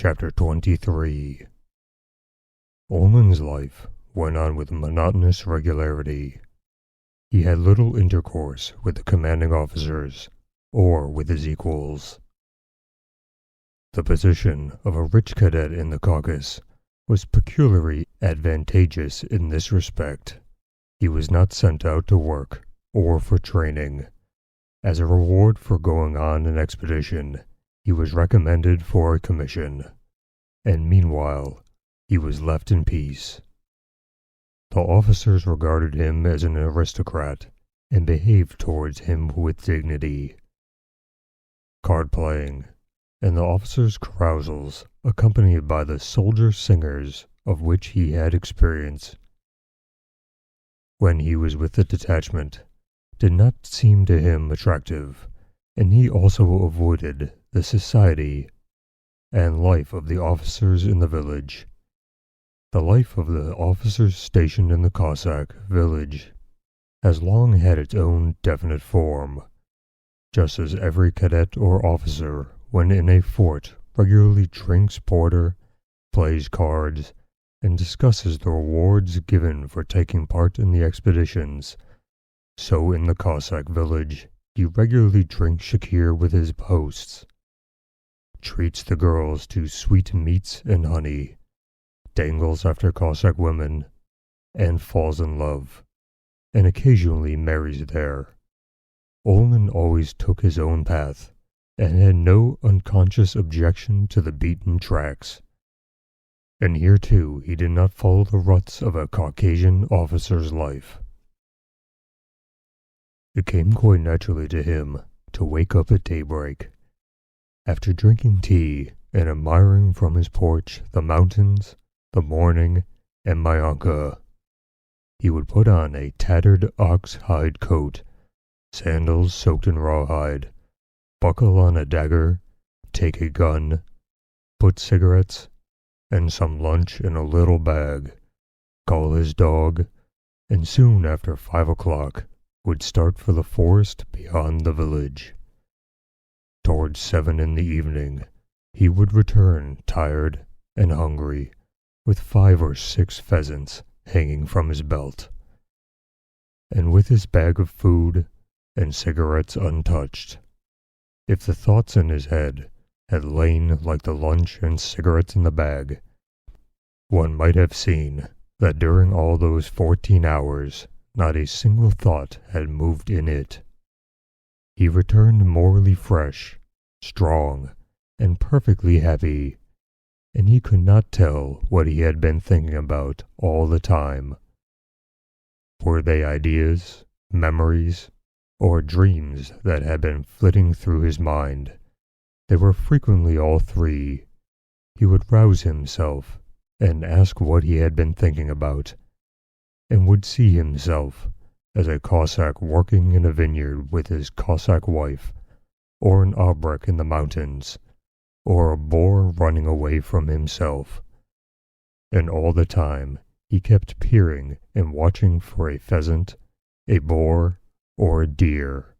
Chapter 23. Olman's life went on with monotonous regularity. He had little intercourse with the commanding officers or with his equals. The position of a rich cadet in the Caucasus was peculiarly advantageous in this respect. He was not sent out to work or for training. As a reward for going on an expedition, he was recommended for a commission, and meanwhile he was left in peace. The officers regarded him as an aristocrat and behaved towards him with dignity. Card-playing and the officers' carousals, accompanied by the soldier singers of which he had experience when he was with the detachment, did not seem to him attractive, and he also avoided the society and life of the officers in the village. The life of the officers stationed in the Cossack village has long had its own definite form, just as every cadet or officer, when in a fort, regularly drinks porter, plays cards, and discusses the rewards given for taking part in the expeditions. So in the Cossack village, he regularly drinks shakir with his hosts, treats the girls to sweet meats and honey, dangles after Cossack women, and falls in love, and occasionally marries there. Olman always took his own path, and had no unconscious objection to the beaten tracks. And here too he did not follow the ruts of a Caucasian officer's life. It came quite naturally to him to wake up at daybreak. After drinking tea and admiring from his porch the mountains, the morning, and Mayanka, he would put on a tattered ox-hide coat, sandals soaked in rawhide, buckle on a dagger, take a gun, put cigarettes and some lunch in a little bag, call his dog, and soon after 5 o'clock would start for the forest beyond the village. Towards 7 in the evening, he would return tired and hungry, with 5 or 6 pheasants hanging from his belt, and with his bag of food and cigarettes untouched. If the thoughts in his head had lain like the lunch and cigarettes in the bag, one might have seen that during all those 14 hours not a single thought had moved in it. He returned morally fresh, strong, and perfectly happy, and he could not tell what he had been thinking about all the time. Were they ideas, memories, or dreams that had been flitting through his mind? They were frequently all three. He would rouse himself and ask what he had been thinking about, and would see himself as a Cossack working in a vineyard with his Cossack wife, or an obrek in the mountains, or a boar running away from himself. And all the time he kept peering and watching for a pheasant, a boar, or a deer.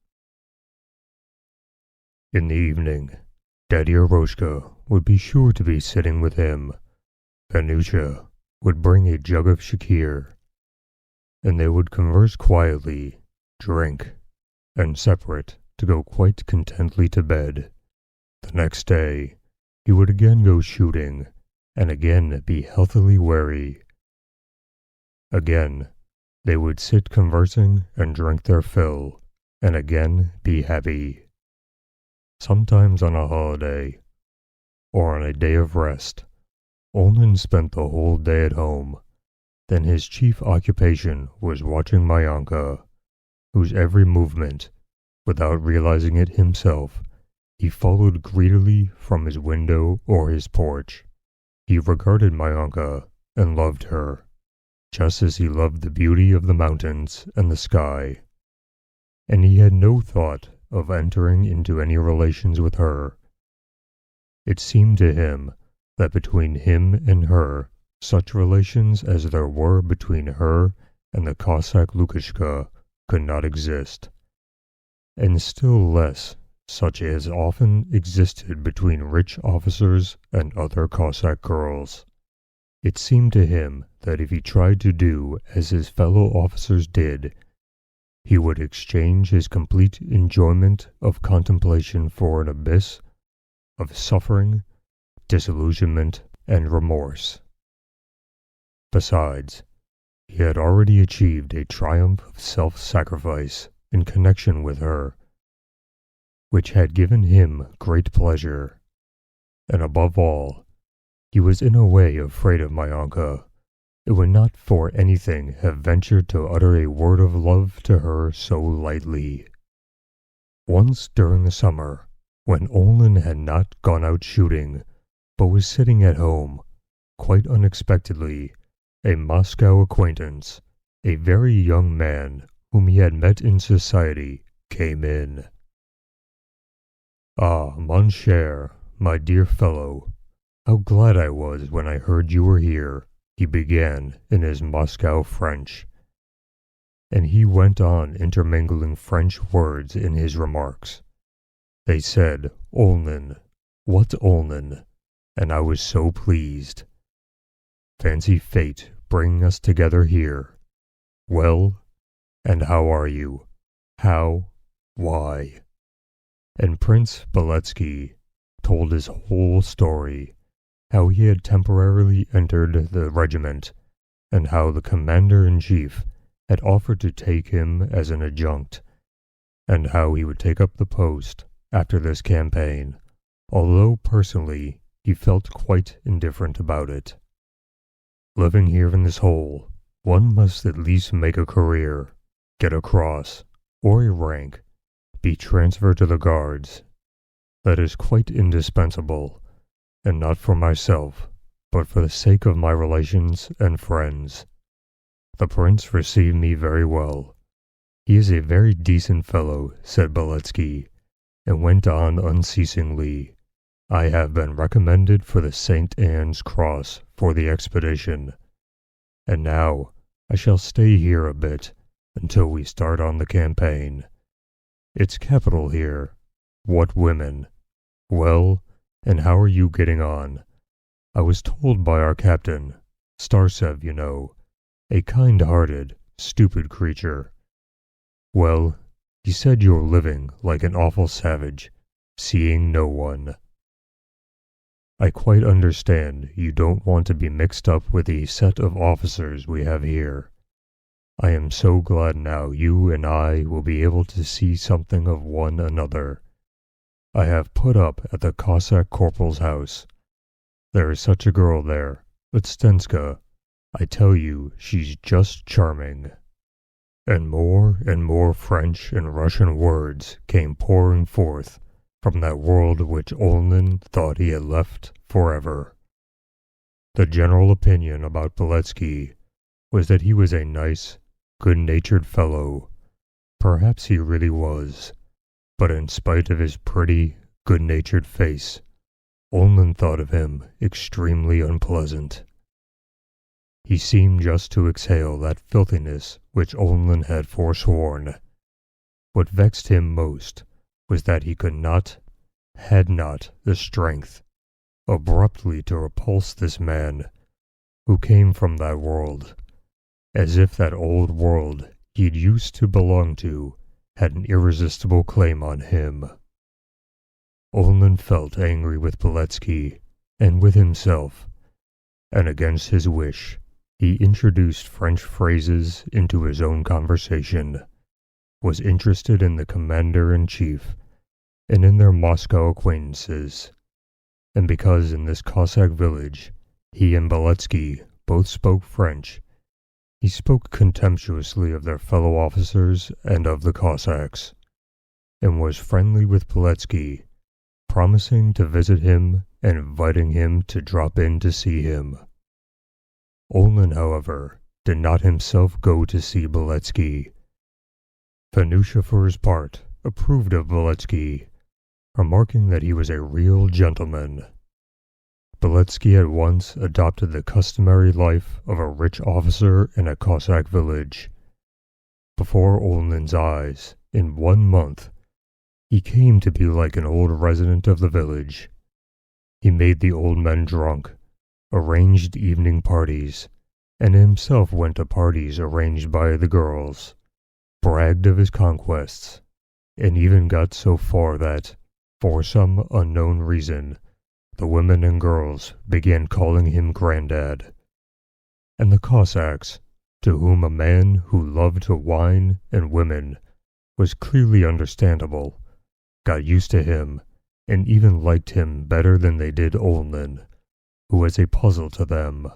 In the evening, Daddy Eroshka would be sure to be sitting with him. Vanusha would bring a jug of shakir, and they would converse quietly, drink, and separate to go quite contentedly to bed. The next day he would again go shooting, and again be healthily weary. Again they would sit conversing and drink their fill, and again be happy. Sometimes on a holiday, or on a day of rest, Olman spent the whole day at home. Then his chief occupation was watching Mayanka, whose every movement, without realizing it himself, he followed greedily from his window or his porch. He regarded Mayanka and loved her, just as he loved the beauty of the mountains and the sky, and he had no thought of entering into any relations with her. It seemed to him that between him and her such relations as there were between her and the Cossack Lukashka could not exist, and still less such as often existed between rich officers and other Cossack girls. It seemed to him that if he tried to do as his fellow officers did, he would exchange his complete enjoyment of contemplation for an abyss of suffering, disillusionment, and remorse. Besides, he had already achieved a triumph of self-sacrifice in connection with her, which had given him great pleasure, and above all, he was in a way afraid of Myonka. It would not for anything have ventured to utter a word of love to her so lightly. Once during the summer, when Olin had not gone out shooting, but was sitting at home, quite unexpectedly, a Moscow acquaintance, a very young man whom he had met in society, came in. "Ah, mon cher, my dear fellow, how glad I was when I heard you were here," he began in his Moscow French, and he went on intermingling French words in his remarks. They said, "Olin, what Olin?" and I was so pleased. Fancy fate bringing us together here. Well, and how are you? How? Why? And Prince Beletsky told his whole story, how he had temporarily entered the regiment, and how the commander-in-chief had offered to take him as an adjunct, and how he would take up the post after this campaign, although personally he felt quite indifferent about it. Living here in this hole, one must at least make a career, get a cross, or a rank, be transferred to the Guards. That is quite indispensable, and not for myself, but for the sake of my relations and friends. The prince received me very well. He is a very decent fellow," said Beletsky, and went on unceasingly. "I have been recommended for the St. Anne's Cross for the expedition, and now I shall stay here a bit until we start on the campaign. It's capital here. What women! Well, and how are you getting on? I was told by our captain, Starsev, you know, a kind-hearted, stupid creature. Well, he said you're living like an awful savage, seeing no one. I quite understand you don't want to be mixed up with the set of officers we have here. I am so glad now you and I will be able to see something of one another. I have put up at the Cossack corporal's house. There is such a girl there, Stenska. I tell you, she's just charming." And more French and Russian words came pouring forth from that world which Olin thought he had left forever. The general opinion about Beletsky was that he was a nice, good-natured fellow. Perhaps he really was, but in spite of his pretty, good-natured face, Olin thought of him extremely unpleasant. He seemed just to exhale that filthiness which Olin had forsworn. What vexed him most was that he had not the strength abruptly to repulse this man who came from that world, as if that old world he'd used to belong to had an irresistible claim on him. Olin felt angry with Beletsky and with himself, and against his wish he introduced French phrases into his own conversation, was interested in the commander-in-chief and in their Moscow acquaintances, and because in this Cossack village he and Beletsky both spoke French, he spoke contemptuously of their fellow officers and of the Cossacks, and was friendly with Beletsky, promising to visit him and inviting him to drop in to see him. Olin, however, did not himself go to see Beletsky. Fanusha, for his part, approved of Beletsky, remarking that he was a real gentleman. Beletsky at once adopted the customary life of a rich officer in a Cossack village. Before Olin's eyes, in 1 month, He came to be like an old resident of the village. He made the old men drunk, arranged evening parties, and himself went to parties arranged by the girls, bragged of his conquests, and even got so far that, for some unknown reason, the women and girls began calling him Grandad. And the Cossacks, to whom a man who loved to wine and women was clearly understandable, got used to him and even liked him better than they did Olnin, who was a puzzle to them.